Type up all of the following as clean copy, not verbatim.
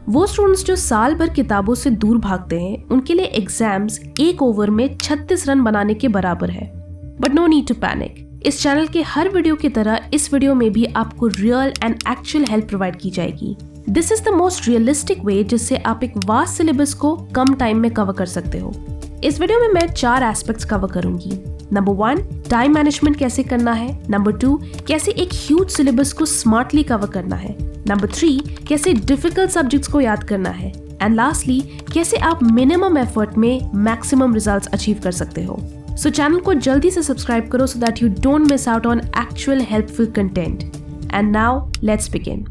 वो स्टूडेंट्स जो साल भर किताबों से दूर भागते हैं, उनके लिए एग्जाम्स एक ओवर में 36 रन बनाने के बराबर है। But no need to panic. इस चैनल के हर वीडियो की तरह इस वीडियो में भी आपको real and actual help provide की जाएगी। This is the most realistic way जिससे आप एक वास्ट सिलेबस को कम टाइम में कवर कर सकते हो। इस वीडियो में मैं 4 एस्पेक्ट्स कवर करूंगी। नंबर 1, टाइम मैनेजमेंट कैसे करना है। नंबर 2, कैसे एक ह्यूज सिलेबस को स्मार्टली कवर करना है। नंबर 3, कैसे डिफिकल्ट सब्जेक्ट्स को याद करना है। एंड लास्टली, कैसे आप मिनिमम एफर्ट में मैक्सिमम रिजल्ट्स अचीव कर सकते हो। सो चैनल को जल्दी से सब्सक्राइब करो so that you don't miss out on actual helpful content. And now let's begin.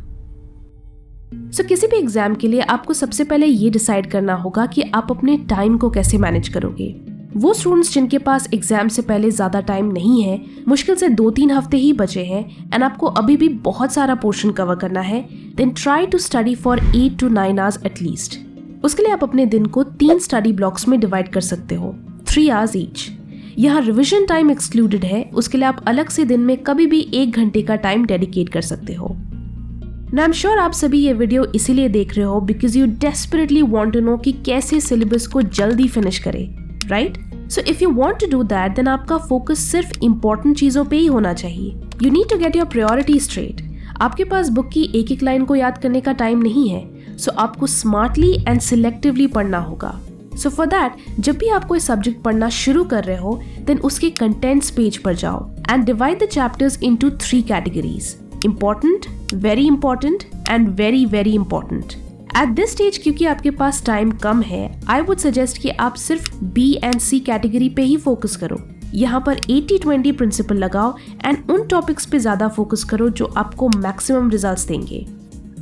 So किसी भी एग्जाम के लिए आपको सबसे पहले ये डिसाइड करना होगा कि आप अपने टाइम को कैसे मैनेज करोगे। वो स्टूडेंट्स जिनके पास एग्जाम से पहले ज्यादा टाइम नहीं है, मुश्किल से 2-3 हफ्ते ही बचे हैं एंड आपको अभी भी बहुत सारा पोर्शन कवर करना है, then try to study for 8 to 9 hours at least. उसके लिए आप अपने दिन को 3 स्टडी ब्लॉक्स में डिवाइड कर सकते हो, 3 hours ईच। यहाँ रिविजन टाइम एक्सक्लूडेड है, उसके लिए आप अलग से दिन में कभी भी 1 घंटे का टाइम डेडिकेट कर सकते हो। Now I'm sure आप सभी ये वीडियो इसीलिए देख रहे हो because you desperately want to know कि कैसे सिलेबस को जल्दी फिनिश करें, right? So if you want to do that then आपका फोकस सिर्फ इंपॉर्टेंट चीजों पे ही होना चाहिए। You need to get your priority straight. आपके पास बुक की एक लाइन को याद करने का टाइम नहीं है, सो आपको स्मार्टली एंड सिलेक्टिवली पढ़ना होगा। सो फॉर दैट, जब भी आप कोई सब्जेक्ट पढ़ना शुरू कर रहे हो देन उसके कंटेंट्स पेज पर जाओ and divide the chapters into 3 categories: important, very important and very very important. At this stage, क्योंकि आपके पास टाइम कम है, I would suggest कि आप सिर्फ B and C कैटेगरी पे ही फोकस करो। यहाँ पर 80-20 प्रिंसिपल लगाओ एंड उन टॉपिक्स पे ज्यादा फोकस करो जो आपको मैक्सिमम रिजल्ट्स देंगे।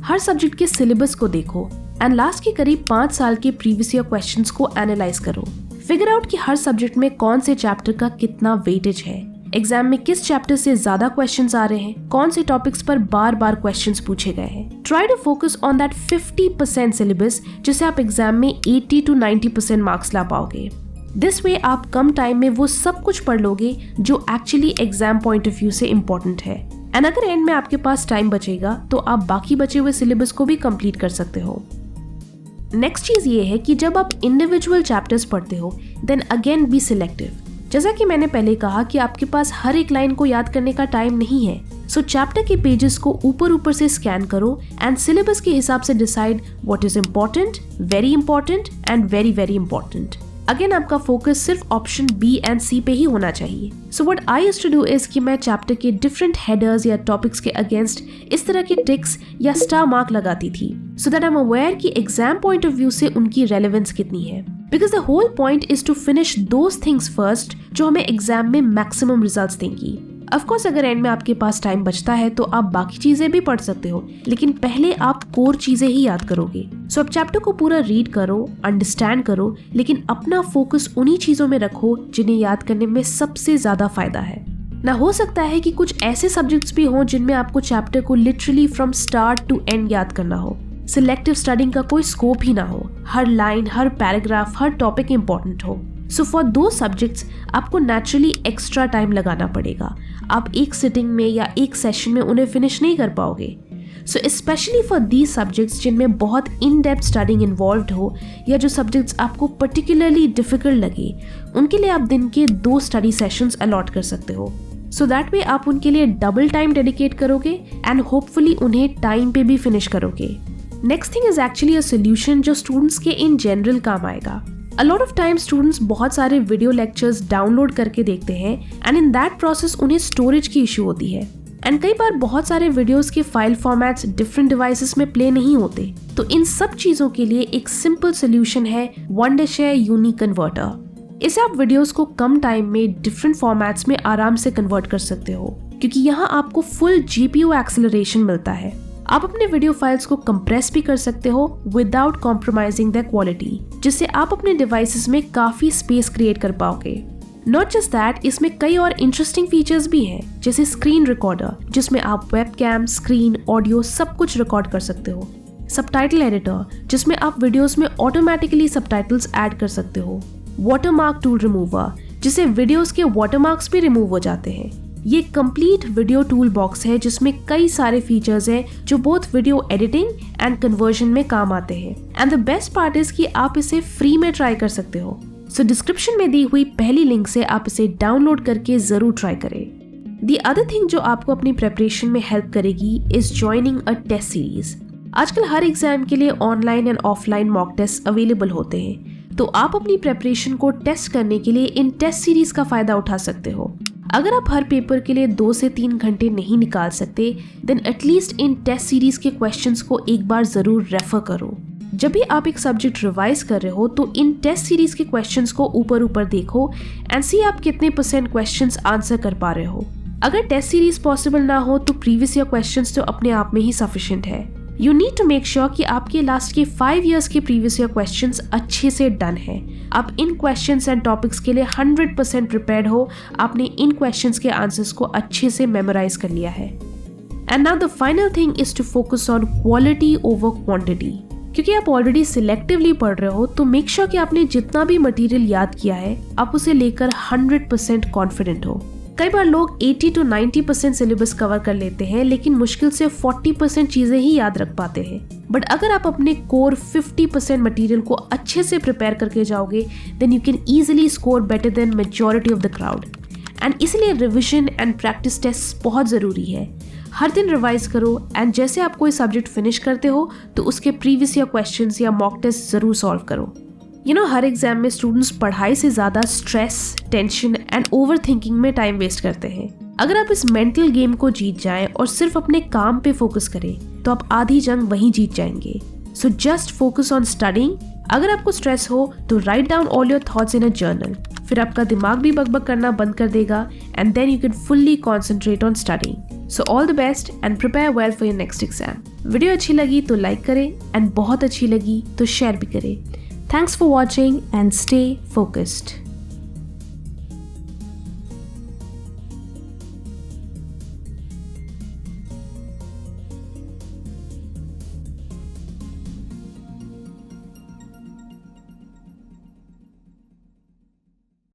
हर सब्जेक्ट के सिलेबस को देखो एंड लास्ट के करीब 5 साल के प्रीवियस ईयर क्वेश्चंस को एनालाइज करो। फिगर आउट कि हर सब्जेक्ट में कौन से चैप्टर का कितना वेटेज है, एग्जाम में किस चैप्टर से ज्यादा क्वेश्चंस आ रहे हैं, कौन से टॉपिक्स पर बार बार क्वेश्चंस पूछे गए हैं। Try to focus on that 50% syllabus जिससे आप एग्जाम में 80 to 90% मार्क्स ला पाओगे। दिस वे आप कम टाइम में वो सब कुछ पढ़ लोगे जो actually exam point of view से इम्पोर्टेंट है। एंड अगर एंड में आपके पास टाइम बचेगा तो आप बाकी बचे हुए सिलेबस को भी कंप्लीट कर सकते हो। नेक्स्ट चीज ये है कि जब आप इंडिविजुअल चैप्टर्स पढ़ते हो देन अगेन बी सिलेक्टिव। जैसा कि मैंने पहले कहा कि आपके पास हर एक लाइन को याद करने का टाइम नहीं है, सो चैप्टर के पेजेस को ऊपर से स्कैन करो एंड सिलेबस के हिसाब से decide what is important, very important and very very important. Again आपका फोकस सिर्फ ऑप्शन B एंड C पे ही होना चाहिए। So what I used to do is कि मैं चैप्टर के डिफरेंट हेडर्स या टॉपिक्स के अगेंस्ट इस तरह के टिक्स या स्टार मार्क लगाती थी so that I am aware कि एग्जाम पॉइंट ऑफ व्यू से उनकी रेलेवेंस कितनी है। Because the whole point is to finish those things first जो हमें एग्जाम में मैक्सिमम रिजल्ट्स देंगी। ऑफकोर्स अगर एंड में आपके पास टाइम बचता है तो आप बाकी चीजें भी पढ़ सकते हो, लेकिन पहले आप कोर चीजें ही याद करोगे। सो अब चैप्टर को पूरा रीड करो, अंडरस्टैंड करो, लेकिन अपना फोकस उन्हीं चीजों में रखो जिन्हें याद करने में सबसे ज्यादा फायदा है। ना हो सकता है कि कुछ ऐसे सब्जेक्ट्स भी हों जिनमें आपको चैप्टर को literally from start to end याद करना हो। सिलेक्टिव स्टडिंग का कोई स्कोप ही ना हो, हर लाइन, हर पैराग्राफ, हर टॉपिक इंपॉर्टेंट हो। सो फॉर दो सब्जेक्ट्स आपको नेचुरली एक्स्ट्रा टाइम लगाना पड़ेगा। आप एक सिटिंग में या एक सेशन में उन्हें फिनिश नहीं कर पाओगे। So specially for these subjects जिनमें बहुत इन डेप्थ स्टडिंग इन्वॉल्व्ड हो या जो सब्जेक्ट्स आपको पर्टिकुलरली डिफिकल्ट लगे, उनके लिए आप दिन के 2 स्टडी सेशंस अलॉट कर सकते हो। सो दैट वे आप उनके लिए डबल टाइम डेडिकेट करोगे एंड होपफुली उन्हें टाइम पे भी फिनिश करोगे। Next thing is actually a solution जो स्टूडेंट्स के इन जनरल काम आएगा। A lot of time students बहुत सारे वीडियो लेक्चर्स डाउनलोड करके देखते हैं एंड इन दैट प्रोसेस उन्हें स्टोरेज की इशू होती है एंड कई बार बहुत सारे वीडियोस के फाइल फॉर्मेट्स डिफरेंट डिवाइसेस में प्ले नहीं होते। तो इन सब चीजों के लिए एक सिंपल सोल्यूशन है वंडरशेयर यूनी कन्वर्टर। इसे आप वीडियोस को कम टाइम में डिफरेंट फॉर्मेट्स में आराम से कन्वर्ट कर सकते हो क्योंकि यहाँ आपको फुल GPU एक्सेलरेशन मिलता है। आप अपने वीडियो फाइल्स को कंप्रेस भी कर सकते हो विदाउट कॉम्प्रोमाइजिंग द क्वालिटी, जिससे आप अपने डिवाइसेस में काफी स्पेस क्रिएट कर पाओगे। नॉट जस्ट दैट, इसमें कई और इंटरेस्टिंग फीचर्स भी हैं, जैसे स्क्रीन रिकॉर्डर जिसमें आप वेबकैम, स्क्रीन, ऑडियो सब कुछ रिकॉर्ड कर सकते हो। सबटाइटल एडिटर जिसमें आप वीडियोस में ऑटोमेटिकली सबटाइटल्स ऐड कर सकते हो। वाटरमार्क टूल रिमूवर जिससे वीडियोस के वाटरमार्क्स भी रिमूव हो जाते हैं। ये कंप्लीट वीडियो टूल बॉक्स है जिसमें कई सारे फीचर्स हैं जो both video editing and conversion में काम आते हैं। And the best part is कि आप इसे फ्री में ट्राई कर सकते हो। सो डिस्क्रिप्शन में दी हुई पहली लिंक से आप इसे डाउनलोड करके जरूर ट्राई करें। द अदर थिंग जो आपको अपनी प्रेपरेशन में हेल्प करेगी is joining a test series. आजकल हर एग्जाम के लिए online and offline mock test available होते हैं, तो आप अपनी प्रेपरेशन को टेस्ट करने के लिए इन टेस्ट सीरीज का फायदा उठा सकते हो। अगर आप हर पेपर के लिए 2 से 3 घंटे नहीं निकाल सकते, then at least in test series के क्वेश्चंस को एक बार जरूर रेफर करो। जब भी आप एक सब्जेक्ट रिवाइज कर रहे हो तो इन टेस्ट सीरीज के क्वेश्चंस को ऊपर देखो एंड सी आप कितने % क्वेश्चंस आंसर कर पा रहे हो। अगर टेस्ट सीरीज पॉसिबल ना हो तो प्रीवियस ईयर क्वेश्चंस तो अपने आप में ही सफिशिएंट है। You need to make sure कि आपके लास्ट के 5 इयर्स के प्रीवियस ईयर क्वेश्चंस अच्छे से डन है। आप इन क्वेश्चंस एंड टॉपिक्स के लिए 100% प्रिपेयर्ड हो। आपने इन क्वेश्चंस के आंसर्स को अच्छे से मेमोराइज कर लिया है। And now the final thing is to focus on quality over quantity. क्योंकि आप ऑलरेडी सिलेक्टिवली पढ़ रहे हो तो मेक श्योर कि आपने जितना भी मटेरियल याद किया है आप उसे लेकर 100% कॉन्फिडेंट हो। कई बार लोग 80 to 90% सिलेबस कवर कर लेते हैं लेकिन मुश्किल से 40% चीजें ही याद रख पाते हैं। बट अगर आप अपने कोर 50% मटेरियल को अच्छे से प्रिपेयर करके जाओगे then you can easily score better than majority of the crowd. And इसलिए रिविजन एंड प्रैक्टिस टेस्ट बहुत ज़रूरी है। हर दिन रिवाइज करो एंड जैसे आप कोई सब्जेक्ट फिनिश करते हो तो उसके प्रीवियस ईयर क्वेश्चंस या मॉक टेस्ट जरूर सॉल्व करो। हर एग्जाम में स्टूडेंट्स पढ़ाई से ज़्यादा stress, tension and over thinking में टाइम वेस्ट करते हैं। अगर आप इस मेंटल गेम को जीत जाएं और सिर्फ अपने काम पे फोकस करें तो आप आधी जंग वहीं जीत जाएंगे। So just focus on studying. अगर आपको स्ट्रेस हो तो write down all your thoughts in a journal. फिर आपका दिमाग भी बकबक करना बंद कर देगा and then you can fully concentrate on studying. So all the best and prepare well for your next exam. Video अच्छी लगी तो लाइक करें एंड बहुत अच्छी लगी तो शेयर भी करें। Thanks for watching and stay focused.